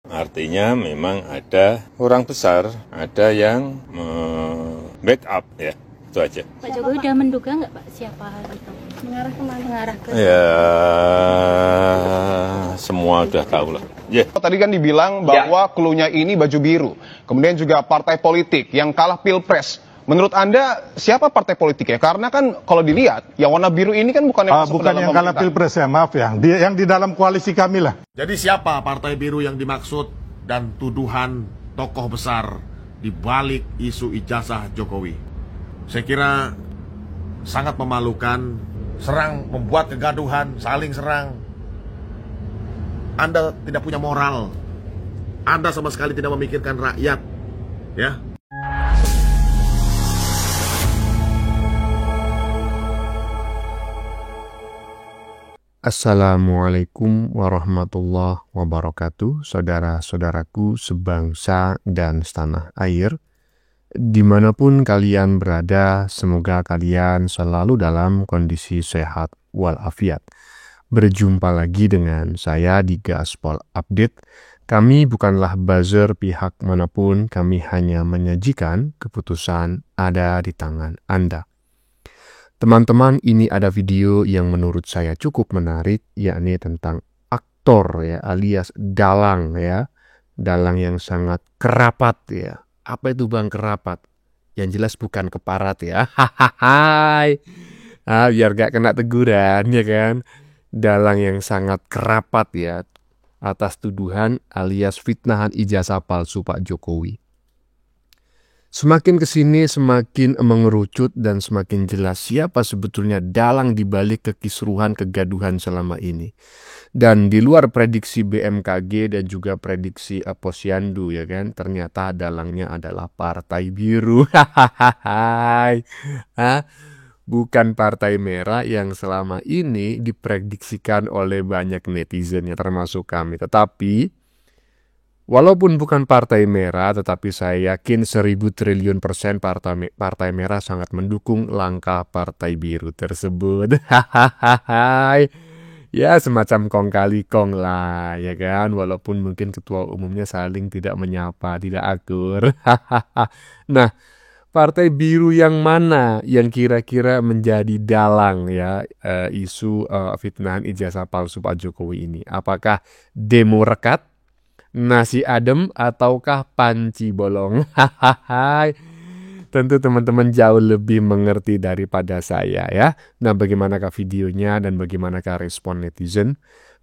Artinya memang ada orang besar, ada yang backup ya, itu aja. Pak Jokowi udah menduga nggak Pak siapa gitu? Mengarah kemana? Mengarah ke Ya, semua udah tahu lah. Tadi kan dibilang bahwa cluenya ini baju biru, kemudian juga partai politik yang kalah pilpres. Menurut Anda siapa partai politik ya? Karena kan kalau dilihat yang warna biru ini kan bukan yang masuk ke dalam yang kalah pilpres ya, maaf ya. Yang di dalam koalisi kami lah. Jadi siapa partai biru yang dimaksud dan tuduhan tokoh besar di balik isu ijazah Jokowi? Saya kira sangat memalukan, membuat kegaduhan, saling serang. Anda tidak punya moral. Anda sama sekali tidak memikirkan rakyat, ya. Assalamualaikum warahmatullahi wabarakatuh, saudara-saudaraku sebangsa dan setanah air. Dimanapun kalian berada, semoga kalian selalu dalam kondisi sehat walafiat. Berjumpa lagi dengan saya di Gaspol Update. Kami bukanlah buzzer pihak manapun, kami hanya menyajikan keputusan ada di tangan Anda. Teman-teman, ini ada video yang menurut saya cukup menarik, yakni tentang aktor ya, alias dalang ya. Dalang yang sangat kerapat ya. Apa itu Bang kerapat? Yang jelas bukan keparat ya. Hahaha. Biar gak kena teguran ya kan. Dalang yang sangat kerapat ya atas tuduhan alias fitnahan ijazah palsu Pak Jokowi. Semakin kesini semakin mengerucut dan semakin jelas siapa sebetulnya dalang dibalik kekisruhan kegaduhan selama ini. Dan di luar prediksi BMKG dan juga prediksi Posyandu ya kan, ternyata dalangnya adalah Partai Biru. Bukan Partai Merah yang selama ini diprediksikan oleh banyak netizen ya, termasuk kami. Tetapi walaupun bukan Partai Merah, tetapi saya yakin 1000 triliun % Partai Merah sangat mendukung langkah Partai Biru tersebut. Ya semacam kong kali kong lah ya kan, walaupun mungkin ketua umumnya saling tidak menyapa, tidak akur. Nah, Partai Biru yang mana yang kira-kira menjadi dalang ya isu fitnahan ijazah palsu Pak Jokowi ini? Apakah demo rekat, nasi adem, ataukah panci bolong? Tentu teman-teman jauh lebih mengerti daripada saya ya. Nah, bagaimanakah videonya dan bagaimanakah respon netizen?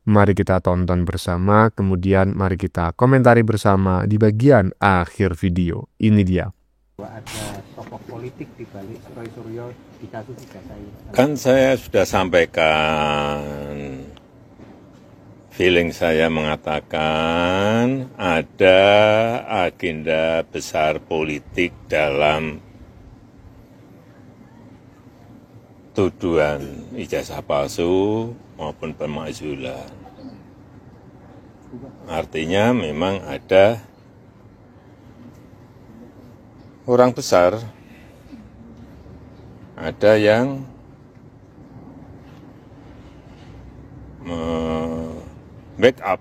Mari kita tonton bersama, kemudian mari kita komentari bersama di bagian akhir video. Ini dia. Ada tokoh politik di balik Roy Suryo di kasus ijazah ini. Kan saya sudah sampaikan, feeling saya mengatakan ada agenda besar politik dalam tuduhan ijazah palsu maupun pemakzulan. Artinya memang ada orang besar, ada yang backup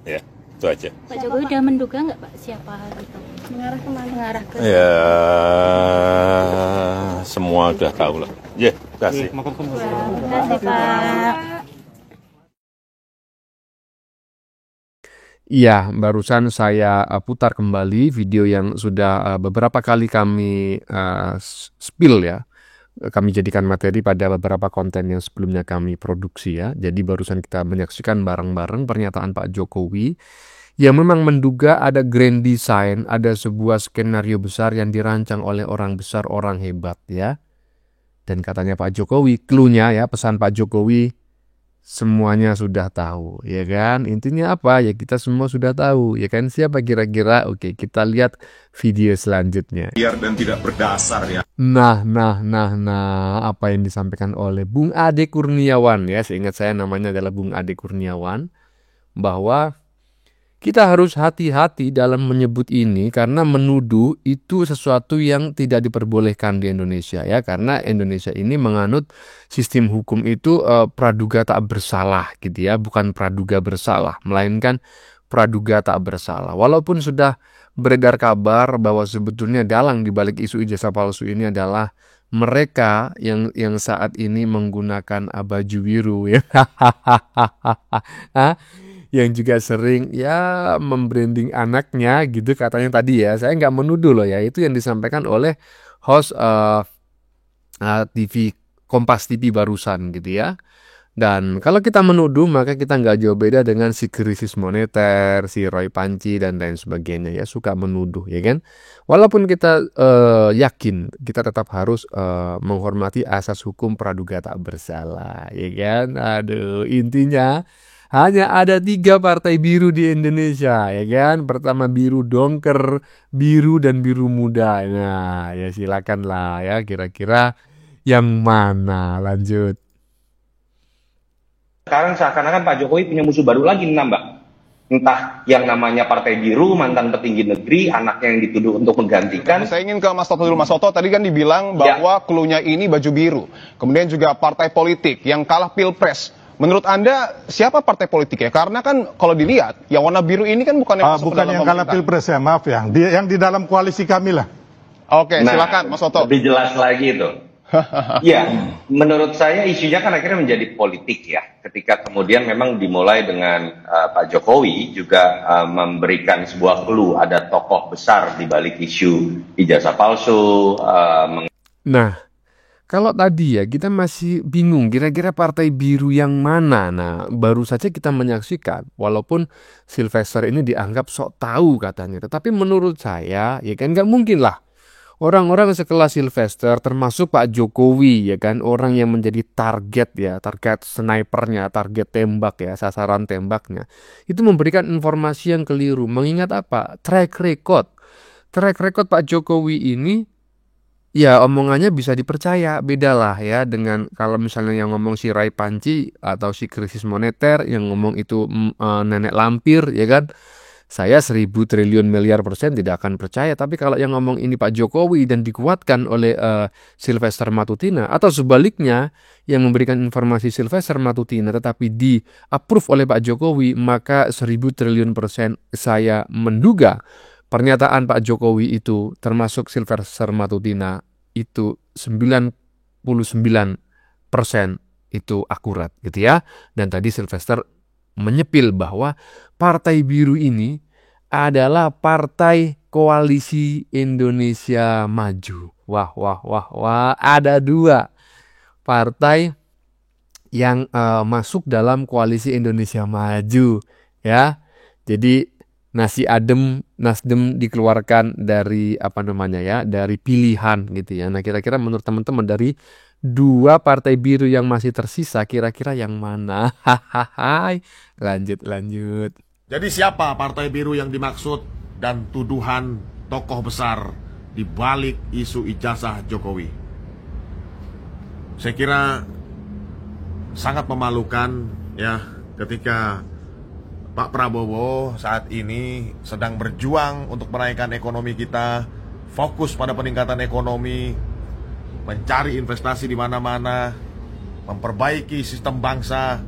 ya, itu aja. Pak Jokowi udah menduga nggak Pak siapa gitu? Mengarah kemana? Mengarah ke Ya, semua udah tahu lah. Ya, terima kasih. Terima kasih Pak. Iya, barusan saya putar kembali video yang sudah beberapa kali kami spill ya. Kami jadikan materi pada beberapa konten yang sebelumnya kami produksi ya. Jadi barusan kita menyaksikan bareng-bareng pernyataan Pak Jokowi yang memang menduga ada grand design, ada sebuah skenario besar yang dirancang oleh orang besar, orang hebat ya. Dan katanya Pak Jokowi, cluenya ya, pesan Pak Jokowi, semuanya sudah tahu, ya kan? Intinya apa? Ya kita semua sudah tahu, ya kan? Siapa kira-kira? Oke, kita lihat video selanjutnya. Biar dan tidak berdasar ya. Nah, apa yang disampaikan oleh Bung Ade Kurniawan ya, seingat saya namanya adalah Bung Ade Kurniawan, bahwa kita harus hati-hati dalam menyebut ini karena menuduh itu sesuatu yang tidak diperbolehkan di Indonesia ya, karena Indonesia ini menganut sistem hukum itu praduga tak bersalah gitu ya, bukan praduga bersalah, melainkan praduga tak bersalah. Walaupun sudah beredar kabar bahwa sebetulnya dalang di balik isu ijazah palsu ini adalah mereka yang saat ini menggunakan baju biru ya. Yang juga sering ya membranding anaknya gitu katanya tadi ya. Saya nggak menuduh loh ya, itu yang disampaikan oleh host TV Kompas TV barusan gitu ya. Dan kalau kita menuduh maka kita nggak jauh beda dengan si krisis moneter, si Roy Panci dan lain sebagainya ya, suka menuduh ya kan. Walaupun kita yakin kita tetap harus menghormati asas hukum praduga tak bersalah ya kan. Aduh, intinya hanya ada 3 partai biru di Indonesia ya kan. Pertama biru dongker, biru dan biru muda. Nah ya silakanlah ya, kira-kira yang mana? Lanjut. Sekarang seakan-akan Pak Jokowi punya musuh baru lagi nambah. Entah yang namanya Partai Biru, mantan petinggi negeri, anaknya yang dituduh untuk menggantikan. Saya ingin ke Mas Toto dulu. Mas Toto, tadi kan dibilang bahwa klunya ini baju biru. Kemudian juga partai politik yang kalah pilpres. Menurut Anda siapa partai politik ya? Karena kan kalau dilihat yang warna biru ini kan bukan yang masuk ke dalam yang kalah pilpres ya, maaf ya. Yang di dalam koalisi kami lah. Oke, silakan Mas Toto. Lebih jelas lagi itu. Ya, menurut saya isunya kan akhirnya menjadi politik ya. Ketika kemudian memang dimulai dengan Pak Jokowi juga memberikan sebuah clue, ada tokoh besar di balik isu ijazah palsu. Nah, kalau tadi ya kita masih bingung kira-kira partai biru yang mana. Nah, baru saja kita menyaksikan walaupun Sylvester ini dianggap sok tahu katanya. Tetapi menurut saya ya kan nggak mungkin lah orang-orang sekelas Sylvester termasuk Pak Jokowi ya kan, orang yang menjadi target ya, target snipernya, target tembak ya, sasaran tembaknya, itu memberikan informasi yang keliru. Mengingat apa? Track record Pak Jokowi ini ya omongannya bisa dipercaya, beda lah ya dengan kalau misalnya yang ngomong si Rai Panci atau si krisis moneter, yang ngomong itu nenek lampir ya kan. Saya 1000 triliun miliar % tidak akan percaya. Tapi kalau yang ngomong ini Pak Jokowi dan dikuatkan oleh Sylvester Matutina, atau sebaliknya yang memberikan informasi Sylvester Matutina tetapi di-approve oleh Pak Jokowi, maka 1000 triliun % saya menduga pernyataan Pak Jokowi itu termasuk Sylvester Matutina itu 99% itu akurat gitu ya. Dan tadi Sylvester menyepil bahwa Partai Biru ini adalah Partai Koalisi Indonesia Maju. Wah, ada 2 partai yang masuk dalam Koalisi Indonesia Maju ya. Jadi Nasdem dikeluarkan dari dari pilihan gitu ya. Nah, kira-kira menurut teman-teman dari 2 partai biru yang masih tersisa kira-kira yang mana? Lanjut. Jadi siapa partai biru yang dimaksud dan tuduhan tokoh besar di balik isu ijazah Jokowi? Saya kira sangat memalukan ya ketika Pak Prabowo saat ini sedang berjuang untuk menaikkan ekonomi kita, fokus pada peningkatan ekonomi, mencari investasi di mana-mana, memperbaiki sistem bangsa.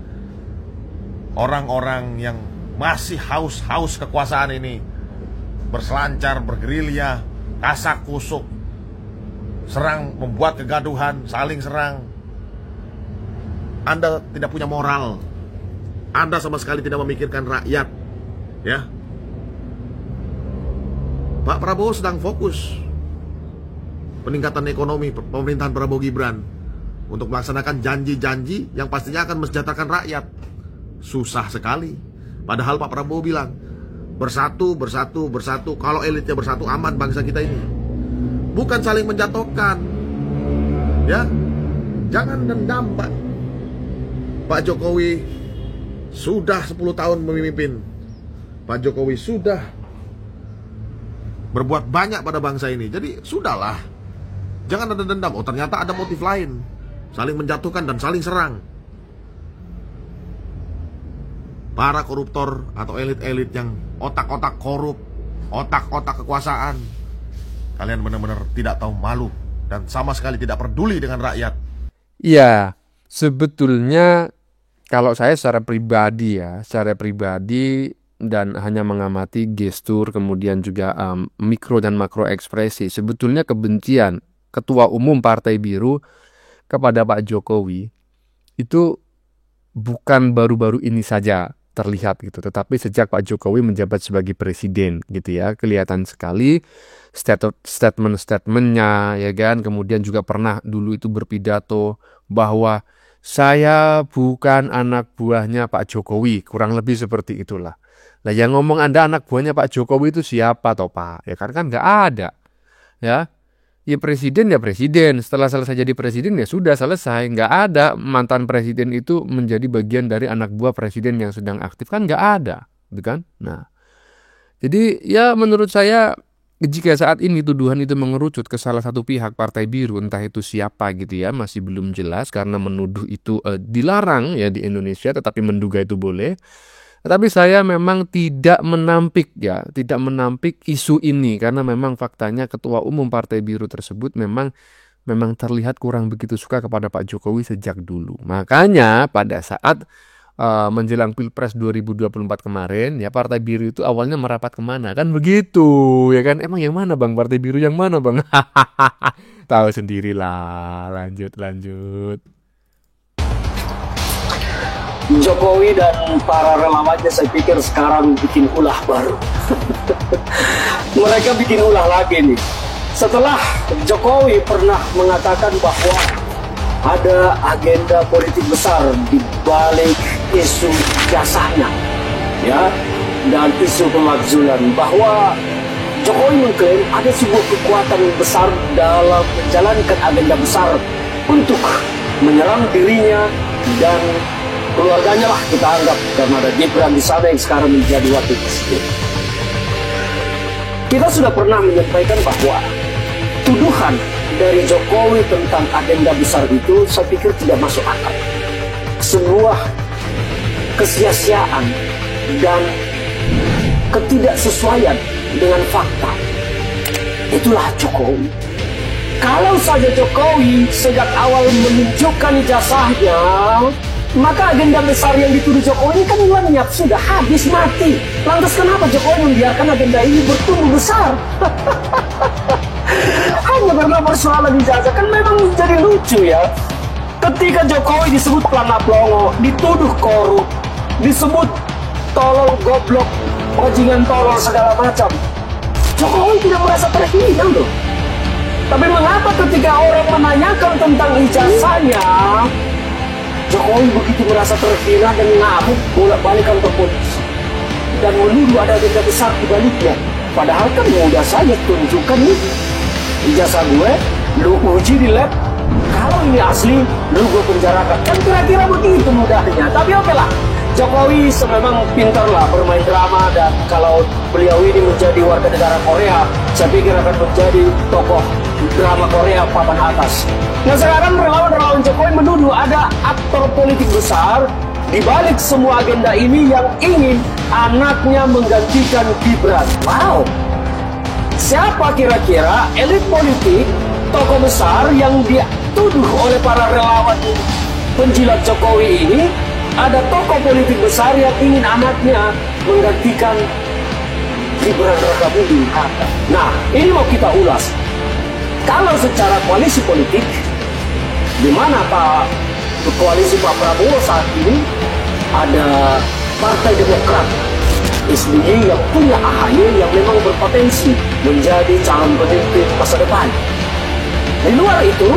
Orang-orang yang masih haus kekuasaan ini berselancar, bergerilya, kasak kusuk, serang, membuat kegaduhan, saling serang. Anda tidak punya moral. Anda sama sekali tidak memikirkan rakyat. Ya. Pak Prabowo sedang fokus peningkatan ekonomi pemerintahan Prabowo Gibran untuk melaksanakan janji-janji yang pastinya akan mensejahterakan rakyat. Susah sekali. Padahal Pak Prabowo bilang bersatu. Kalau elitnya bersatu aman bangsa kita ini. Bukan saling menjatuhkan. Ya, jangan dendam Pak Jokowi sudah 10 tahun memimpin. Pak Jokowi sudah berbuat banyak pada bangsa ini. Jadi sudahlah. Jangan ada dendam. Oh, ternyata ada motif lain. Saling menjatuhkan dan saling serang. Para koruptor atau elit-elit yang otak-otak korup, otak-otak kekuasaan, kalian benar-benar tidak tahu malu dan sama sekali tidak peduli dengan rakyat. Ya, sebetulnya kalau saya secara pribadi dan hanya mengamati gestur, kemudian juga mikro dan makro ekspresi. Sebetulnya kebencian Ketua Umum Partai Biru kepada Pak Jokowi itu bukan baru-baru ini saja terlihat gitu, tetapi sejak Pak Jokowi menjabat sebagai presiden gitu ya, kelihatan sekali statement-statementnya ya kan. Kemudian juga pernah dulu itu berpidato bahwa saya bukan anak buahnya Pak Jokowi, kurang lebih seperti itulah. Nah, yang ngomong Anda anak buahnya Pak Jokowi itu siapa toh Pak? Ya kan nggak ada. Ya presiden ya presiden. Setelah selesai jadi presiden ya sudah selesai. Nggak ada mantan presiden itu menjadi bagian dari anak buah presiden yang sedang aktif, kan nggak ada, gitu kan? Nah, jadi ya menurut saya jika saat ini tuduhan itu mengerucut ke salah satu pihak Partai Biru, entah itu siapa gitu ya, masih belum jelas karena menuduh itu dilarang ya di Indonesia, tetapi menduga itu boleh. Tetapi saya memang tidak menampik isu ini karena memang faktanya Ketua Umum Partai Biru tersebut memang terlihat kurang begitu suka kepada Pak Jokowi sejak dulu. Makanya pada saat menjelang Pilpres 2024 kemarin ya, Partai Biru itu awalnya merapat kemana, kan begitu ya kan? Emang yang mana Bang? Partai Biru yang mana Bang? Tahu sendirilah. Lanjut. Jokowi dan para relawannya saya pikir sekarang bikin ulah baru. Mereka bikin ulah lagi nih. Setelah Jokowi pernah mengatakan bahwa ada agenda politik besar di balik isu jasanya, ya, dan isu pemakzulan, bahwa Jokowi mengklaim ada sebuah kekuatan besar dalam menjalankan agenda besar untuk menyerang dirinya dan keluarganya lah, kita anggap, karena ada Gibran di sana yang sekarang menjadi wakil presiden. Kita sudah pernah menyampaikan bahwa tuduhan dari Jokowi tentang agenda besar itu saya pikir tidak masuk akal. Sebuah kesia-siaan dan ketidaksesuaian dengan fakta. Itulah Jokowi. Kalau saja Jokowi sejak awal menunjukkan ijazahnya, maka agenda besar yang dituduh Jokowi ini kan lenyap, sudah habis, mati. Lantas kenapa Jokowi membiarkan agenda ini bertumbuh besar? Hanya karena persoalan ijazah, kan memang menjadi lucu ya. Ketika Jokowi disebut pelana pelongo, dituduh korup, disebut tolol, goblok, bajingan tolol, segala macam, Jokowi tidak merasa terhina loh. Tapi mengapa ketika orang menanyakan tentang ijazahnya, Jokowi begitu merasa terhina dan ngamuk bolak-balik kantor polisi dan menuduh ada agenda besar di baliknya? Padahal kan mudah saja, tunjukkan nih ijazah gue, lu uji di lab, kalau ini asli lu gue penjarakan, kan kira-kira begitu mudahnya. Tapi oke lah, Jokowi memang pintar lah bermain drama, dan kalau beliau ini menjadi warga negara Korea, saya pikir akan menjadi tokoh drama Korea papan atas. Nah, sekarang relawan-relawan Jokowi menuduh ada aktor politik besar di balik semua agenda ini yang ingin anaknya menggantikan Gibran. Wow, siapa kira-kira elit politik, tokoh besar yang dituduh oleh para relawan penjilat Jokowi ini? Ada tokoh politik besar yang ingin anaknya menggantikan Gibran Rakabuming Raka. Nah, ini mau kita ulas. Kalau secara koalisi politik, di mana koalisi Pak Prabowo saat ini ada Partai Demokrat, SBY yang punya AHY yang memang berpotensi menjadi calon pemimpin masa depan. Di luar itu,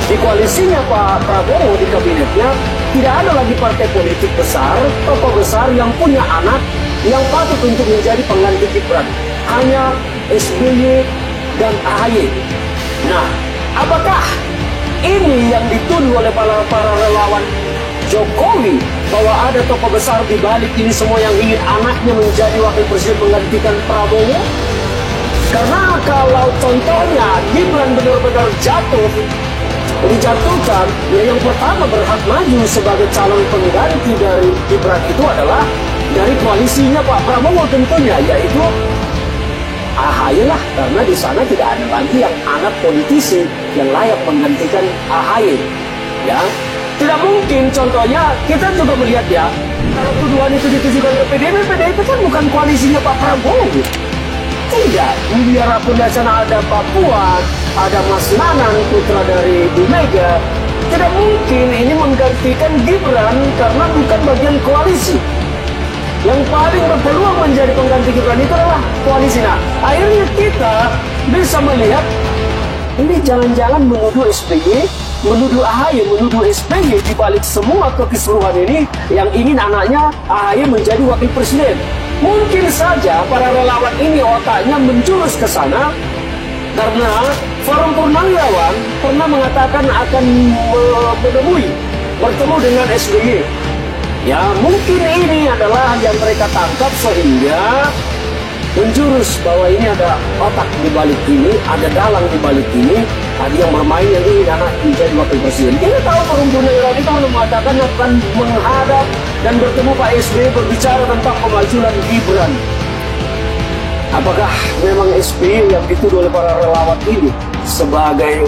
di koalisinya Pak Prabowo, di kabinetnya, tidak ada lagi partai politik besar, tokoh besar yang punya anak yang patut untuk menjadi pengganti Gibran. Hanya SBY dan AHY. Nah, apakah ini yang dituduh oleh para relawan Jokowi, bahwa ada tokoh besar di balik ini semua yang ingin anaknya menjadi wakil presiden menggantikan Prabowo? Karena kalau contohnya Gibran benar-benar dijatuhkan, ya yang pertama berhak maju sebagai calon pengganti dari Gibran itu adalah dari koalisinya Pak Prabowo tentunya, yaitu AHY lah, karena di sana tidak ada lagi yang anak politisi yang layak menggantikan AHY. Ya, Tidak mungkin, contohnya kita juga melihat ya, kalau tuduhan itu ditujukan ke PDIP kan bukan koalisinya Pak Prabowo. Tidak, biarpun di sana ada Pak Puan, ada Mas Nanan, putra dari Bu Mega, tidak mungkin ini menggantikan Gibran karena bukan bagian koalisi. Yang paling berpeluang menjadi pengganti Gibran itu adalah koalisi. Nah, akhirnya kita bisa melihat ini jangan-jangan menuduh SBY, menuduh AHY, menuduh SBY di balik semua kekisruhan ini yang ingin anaknya AHY menjadi wakil presiden. Mungkin saja para relawan ini otaknya menjurus ke sana karena Forum Purnawirawan pernah mengatakan akan bertemu dengan SBY. Ya mungkin ini adalah yang mereka tangkap sehingga menjurus bahwa ini ada otak di balik ini, ada dalang di balik ini, ada yang bermain yang ingin anak menjadi wakil presiden. Kita tahu Forum Purnawirawan itu mengatakan akan menghadap dan bertemu Pak SBY berbicara tentang kemajuan Gibran. Apakah memang SBY yang dituduh oleh para relawan ini sebagai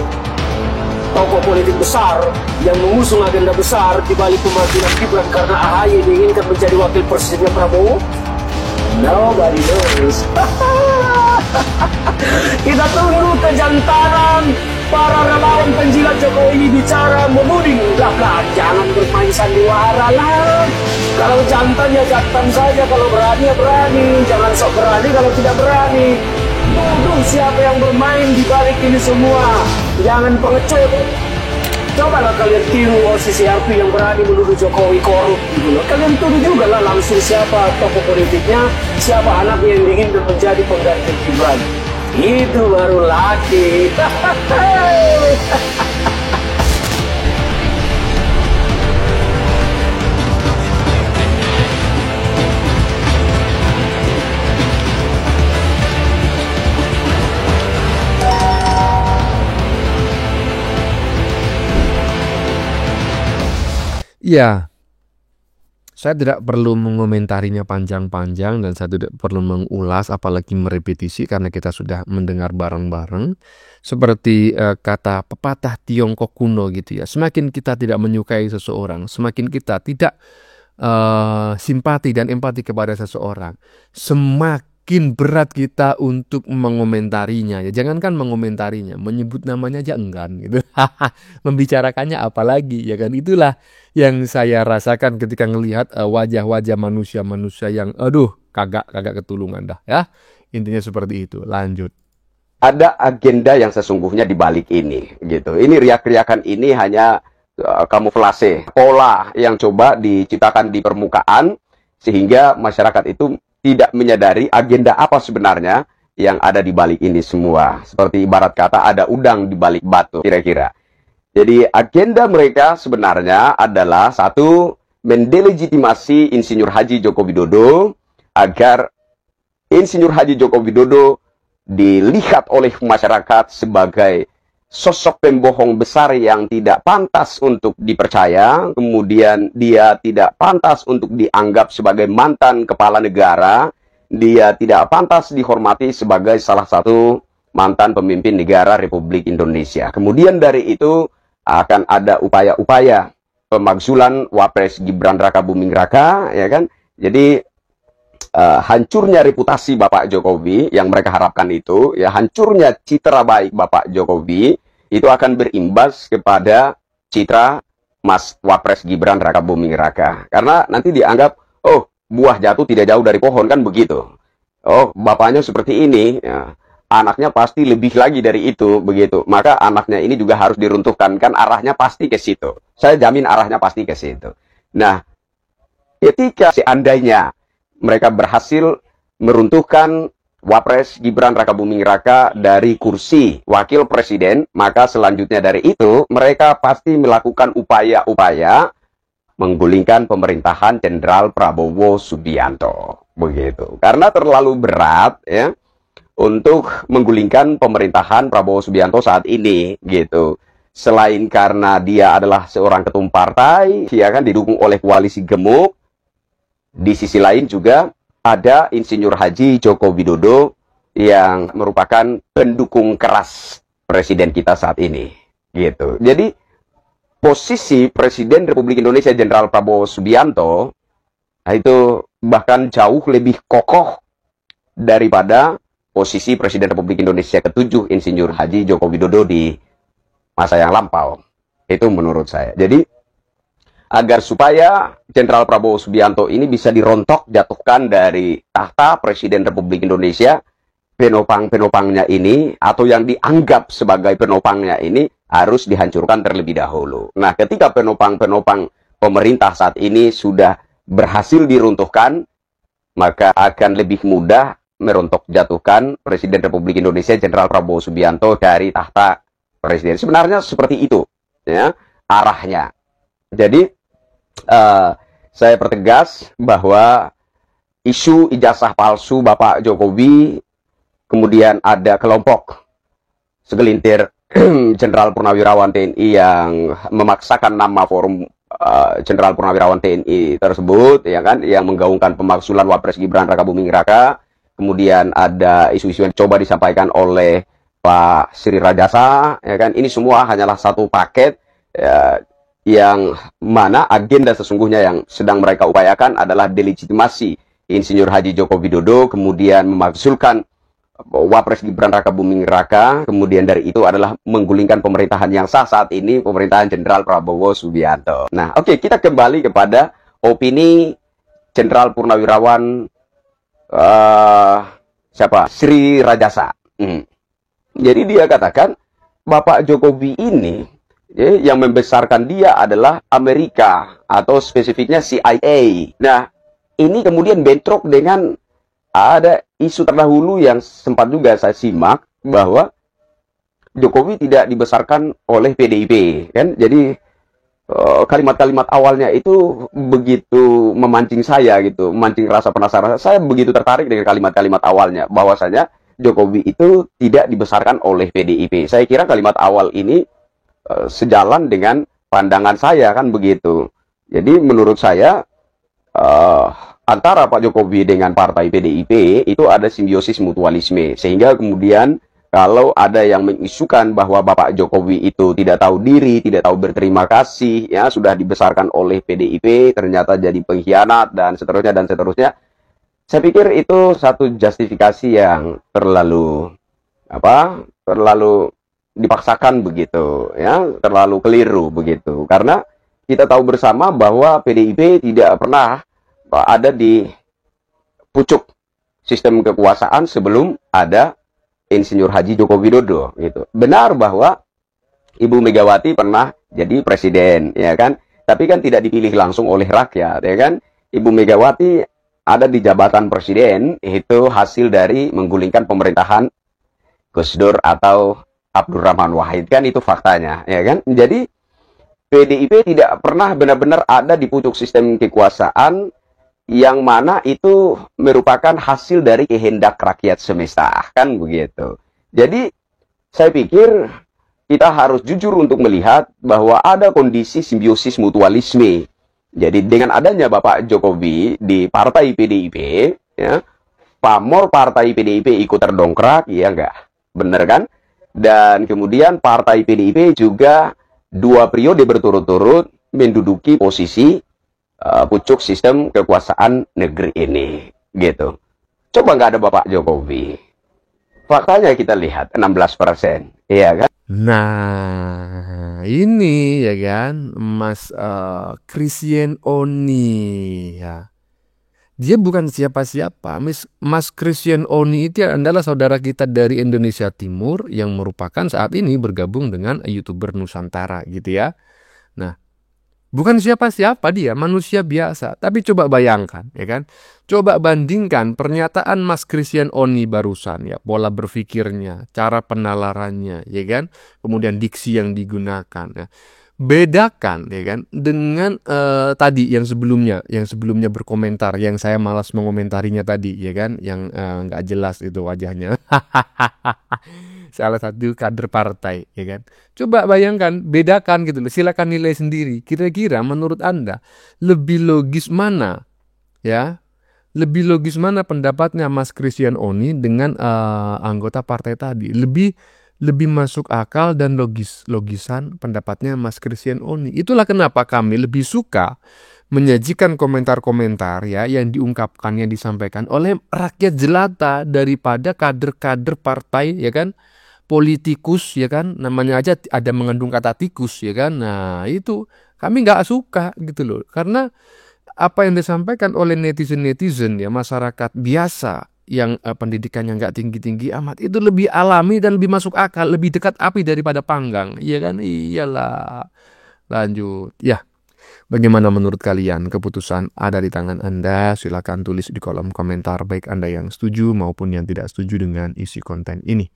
tokoh politik besar yang mengusung agenda besar di balik kemajuan Gibran karena AHY diinginkan menjadi wakil presidennya Prabowo? Nobody knows. Kita tunggu kejantanan para relawan penjilat Jokowi ini bicara menuding belakang. Jangan bermain sandiwara lah. Kalau jantan ya jantan saja, kalau berani ya berani. Jangan sok berani kalau tidak berani. Tuduh siapa yang bermain di balik ini semua. Jangan pengecut. Cobalah kalian tiru OCCRP yang berani menuduh Jokowi korup gitu loh. Kalian tuduh juga lah langsung siapa tokoh politiknya, siapa anaknya yang ingin menjadi pengganti Gibran. Itu baru laki. Ya, saya tidak perlu mengomentarinya panjang-panjang dan saya tidak perlu mengulas apalagi merepetisi karena kita sudah mendengar bareng-bareng. Seperti kata pepatah Tiongkok kuno gitu ya. Semakin kita tidak menyukai seseorang, semakin kita tidak simpati dan empati kepada seseorang, semakin berat kita untuk mengomentarinya. Ya jangankan mengomentarinya, menyebut namanya aja enggan gitu. Membicarakannya apalagi ya kan. Itulah yang saya rasakan ketika ngelihat wajah-wajah manusia-manusia yang aduh kagak ketulungan dah ya. Intinya seperti itu. Lanjut. Ada agenda yang sesungguhnya di balik ini gitu. Ini riak-riakan ini hanya kamuflase, pola yang coba diciptakan di permukaan sehingga masyarakat itu tidak menyadari agenda apa sebenarnya yang ada di balik ini semua. Seperti ibarat kata ada udang di balik batu kira-kira. Jadi agenda mereka sebenarnya adalah satu, mendelegitimasi Insinyur Haji Joko Widodo agar Insinyur Haji Joko Widodo dilihat oleh masyarakat sebagai sosok pembohong besar yang tidak pantas untuk dipercaya, kemudian dia tidak pantas untuk dianggap sebagai mantan kepala negara, dia tidak pantas dihormati sebagai salah satu mantan pemimpin negara Republik Indonesia. Kemudian dari itu akan ada upaya-upaya pemakzulan Wapres Gibran Rakabuming Raka, ya kan? Jadi hancurnya reputasi Bapak Jokowi yang mereka harapkan itu, ya hancurnya citra baik Bapak Jokowi itu akan berimbas kepada citra Mas Wapres Gibran Rakabuming Raka. Karena nanti dianggap, oh buah jatuh tidak jauh dari pohon kan begitu. Oh bapaknya seperti ini, ya, anaknya pasti lebih lagi dari itu begitu. Maka anaknya ini juga harus diruntuhkan kan arahnya pasti ke situ. Saya jamin arahnya pasti ke situ. Nah, ketika seandainya mereka berhasil meruntuhkan Wapres Gibran Rakabuming Raka dari kursi wakil presiden, maka selanjutnya dari itu mereka pasti melakukan upaya-upaya menggulingkan pemerintahan Jenderal Prabowo Subianto, begitu. Karena terlalu berat ya untuk menggulingkan pemerintahan Prabowo Subianto saat ini, gitu. Selain karena dia adalah seorang ketum partai, ya kan didukung oleh koalisi gemuk. Di sisi lain juga ada Insinyur Haji Joko Widodo yang merupakan pendukung keras presiden kita saat ini, gitu. Jadi posisi Presiden Republik Indonesia Jenderal Prabowo Subianto itu bahkan jauh lebih kokoh daripada posisi Presiden Republik Indonesia ke-7 Insinyur Haji Joko Widodo di masa yang lampau. Itu menurut saya. Jadi agar supaya Jenderal Prabowo Subianto ini bisa dirontok, jatuhkan dari tahta Presiden Republik Indonesia, penopang-penopangnya ini atau yang dianggap sebagai penopangnya ini harus dihancurkan terlebih dahulu. Nah, ketika penopang-penopang pemerintah saat ini sudah berhasil diruntuhkan, maka akan lebih mudah merontok jatuhkan Presiden Republik Indonesia Jenderal Prabowo Subianto dari tahta presiden. Sebenarnya seperti itu, ya, arahnya. Jadi saya pertegas bahwa isu ijazah palsu Bapak Jokowi, kemudian ada kelompok segelintir Jenderal Purnawirawan TNI yang memaksakan nama forum Jenderal Purnawirawan TNI tersebut, ya kan, yang menggaungkan pemakzulan Wapres Gibran Raka Buming Raka. Kemudian ada isu-isu yang coba disampaikan oleh Pak Sri Rajasa, ya kan. Ini semua hanyalah satu paket yang mana agenda sesungguhnya yang sedang mereka upayakan adalah delegitimasi Insinyur Haji Joko Widodo, kemudian memakzulkan Wapres Gibran Raka Buming Raka, kemudian dari itu adalah menggulingkan pemerintahan yang sah saat ini, pemerintahan Jenderal Prabowo Subianto. Nah, oke, kita kembali kepada opini Jenderal Purnawirawan Sri Rajasa. Jadi dia katakan Bapak Jokowi ini, ya, yang membesarkan dia adalah Amerika atau spesifiknya CIA. Nah, ini kemudian bentrok dengan ada isu terdahulu yang sempat juga saya simak bahwa Jokowi tidak dibesarkan oleh PDIP, kan? Jadi kalimat-kalimat awalnya itu begitu memancing saya gitu, memancing rasa penasaran. Saya begitu tertarik dengan kalimat-kalimat awalnya bahwasanya Jokowi itu tidak dibesarkan oleh PDIP. Saya kira kalimat awal ini sejalan dengan pandangan saya, kan begitu. Jadi menurut saya antara Pak Jokowi dengan partai PDIP itu ada simbiosis mutualisme, sehingga kemudian kalau ada yang mengisukan bahwa Bapak Jokowi itu tidak tahu diri, tidak tahu berterima kasih, ya sudah dibesarkan oleh PDIP, ternyata jadi pengkhianat dan seterusnya, saya pikir itu satu justifikasi yang terlalu dipaksakan begitu, ya, terlalu keliru begitu. Karena kita tahu bersama bahwa PDIP tidak pernah ada di pucuk sistem kekuasaan sebelum ada Insinyur Haji Joko Widodo gitu. Benar bahwa Ibu Megawati pernah jadi presiden, ya kan? Tapi kan tidak dipilih langsung oleh rakyat, ya kan? Ibu Megawati ada di jabatan presiden itu hasil dari menggulingkan pemerintahan Gus Dur atau Abdurrahman Wahid, kan itu faktanya, ya kan? Jadi PDIP tidak pernah benar-benar ada di pucuk sistem kekuasaan yang mana itu merupakan hasil dari kehendak rakyat semesta, kan begitu. Jadi saya pikir kita harus jujur untuk melihat bahwa ada kondisi simbiosis mutualisme. Jadi dengan adanya Bapak Jokowi di partai PDIP, ya, pamor partai PDIP ikut terdongkrak, ya enggak? Bener kan? Dan kemudian partai PDIP juga 2 periode berturut-turut menduduki posisi pucuk sistem kekuasaan negeri ini, gitu. Coba nggak ada Bapak Jokowi, faktanya kita lihat 16%, iya kan? Nah, ini ya kan, Mas Christian Oni, ya. Dia bukan siapa-siapa. Mas Christian Oni itu adalah saudara kita dari Indonesia Timur yang merupakan saat ini bergabung dengan YouTuber Nusantara, gitu ya. Nah, bukan siapa-siapa dia, manusia biasa. Tapi coba bayangkan, ya kan? Coba bandingkan pernyataan Mas Christian Oni barusan, ya, pola berpikirnya, cara penalarannya, ya kan? Kemudian diksi yang digunakan, ya. Bedakan, ya kan, dengan tadi yang sebelumnya berkomentar, yang saya malas mengomentarinya tadi, ya kan, yang nggak jelas itu wajahnya. Salah satu kader partai, ya kan. Coba bayangkan, bedakan gitu loh. Silakan nilai sendiri. Kira-kira menurut Anda lebih logis mana, ya? Lebih logis mana pendapatnya Mas Christian Oni dengan anggota partai tadi? lebih masuk akal dan logisan pendapatnya Mas Christian Oni. Itulah kenapa kami lebih suka menyajikan komentar-komentar ya yang diungkapkan, yang disampaikan oleh rakyat jelata daripada kader-kader partai ya kan, politikus ya kan, namanya aja ada mengandung kata tikus ya kan. Nah itu kami nggak suka gitu loh, karena apa yang disampaikan oleh netizen ya, masyarakat biasa yang pendidikannya nggak tinggi-tinggi amat, itu lebih alami dan lebih masuk akal, lebih dekat api daripada panggang, iya kan? Iyalah. Lanjut, ya. Bagaimana menurut kalian? Keputusan ada di tangan Anda. Silakan tulis di kolom komentar, baik Anda yang setuju maupun yang tidak setuju dengan isi konten ini.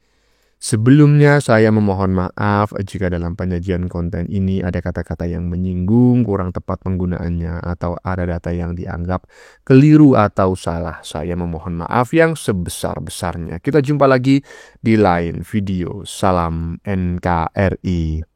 Sebelumnya saya memohon maaf jika dalam penyajian konten ini ada kata-kata yang menyinggung, kurang tepat penggunaannya, atau ada data yang dianggap keliru atau salah. Saya memohon maaf yang sebesar-besarnya. Kita jumpa lagi di lain video. Salam NKRI.